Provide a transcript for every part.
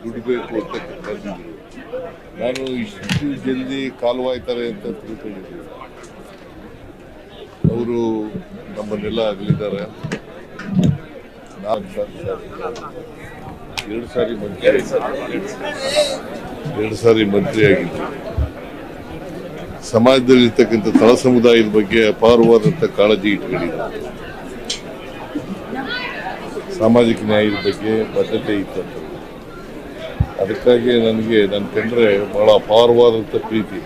ದುಡಿಬೇಕು ಅಂತ ಕರೆದಿದ್ರು. ನಾನು ಇಷ್ಟು ಜಲ್ದಿ ಕಾಲವಾಯ್ತಾರೆ ಅಂತ ತಿಳ್ಕೊಂಡಿದ್ದೆ. ಅವರು ನಮ್ಮನ್ನೆಲ್ಲ ಅಗಲಿದ್ದಾರೆ. 4 ಸಾರಿ ಎರಡು ಸಾರಿ ಮಂತ್ರಿ ಆಗಿದ್ದರು. ಸಮಾಜದಲ್ಲಿರ್ತಕ್ಕಂಥ ತಳ ಸಮುದಾಯದ ಬಗ್ಗೆ ಅಪಾರವಾದಂಥ ಕಾಳಜಿ ಇಟ್ಕೊಂಡಿದ್ದಾರೆ. ಸಾಮಾಜಿಕ ನ್ಯಾಯದ ಬಗ್ಗೆ ಬದ್ಧತೆ ಇತ್ತಂತ. ಅದಕ್ಕಾಗಿ ನನಗೆ ನನ್ನ ಕಂಡ್ರೆ ಬಹಳ ಅಪಾರವಾದಂಥ ಪ್ರೀತಿ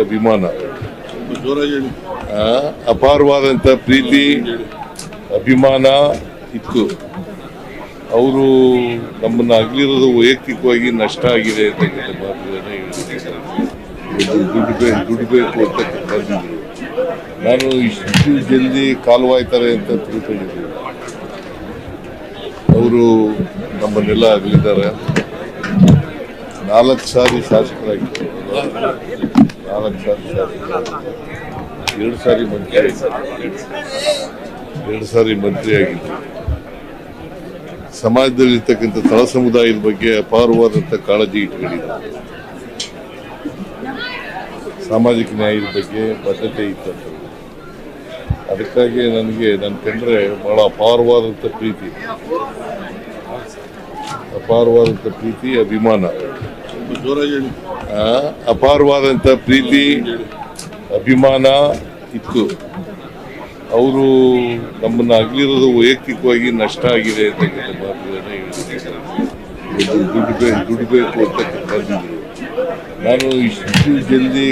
ಅಭಿಮಾನ, ಅಪಾರವಾದಂಥ ಪ್ರೀತಿ ಅಭಿಮಾನ ಇತ್ತು. ಅವರು ನಮ್ಮನ್ನು ಅಗಲಿರೋದು ವೈಯಕ್ತಿಕವಾಗಿ ನಷ್ಟ ಆಗಿದೆ ಅಂತಕ್ಕಂಥ ಮಾತುಗಳನ್ನ ದುಡಿಬೇಕು ಅಂತ ಕರೆದಿದ್ರು. ನಾನು ಇಷ್ಟು ಜಲ್ದಿ ಕಾಲವಾಯ್ತಾರೆ ಅಂತ ತಿಳ್ಕೊಂಡಿದ್ದೆ. ಅವರು ನಮ್ಮನ್ನೆಲ್ಲ ಅಗಲಿದ್ದಾರೆ. 4 ಸಾರಿ ಶಾಸಕರಾಗಿದ್ದರು. 4 ಸಾರಿ ಶಾಸಕರಾಗಿದ್ದರು. 2 ಸಾರಿ ಮಂತ್ರಿ ಆಗಿದ್ದರು. ಸಮಾಜದಲ್ಲಿರ್ತಕ್ಕಂಥ ತಳ ಸಮುದಾಯದ ಬಗ್ಗೆ ಅಪಾರವಾದಂಥ ಕಾಳಜಿ ಇಟ್ಕೊಂಡಿದ್ದಾರೆ. ಸಾಮಾಜಿಕ ನ್ಯಾಯದ ಬಗ್ಗೆ ಬದ್ಧತೆ ಇತ್ತಂತ. ಅದಕ್ಕಾಗಿ ನನಗೆ ನನ್ನ ಕಂಡ್ರೆ ಬಹಳ ಅಪಾರವಾದಂಥ ಪ್ರೀತಿ ಅಭಿಮಾನ, ಅಪಾರವಾದಂಥ ಪ್ರೀತಿ ಅಭಿಮಾನ ಇತ್ತು. ಅವರು ನಮ್ಮನ್ನು ಅಗಲಿರೋದು ವೈಯಕ್ತಿಕವಾಗಿ ನಷ್ಟ ಆಗಿದೆ ಅಂತಕ್ಕಂಥ ಮಾತುಗಳನ್ನ ದುಡಿಬೇಕು ಅಂತ ಕರೆದಿದ್ರು. ನಾನು ಇಷ್ಟು ಜಲ್ದಿ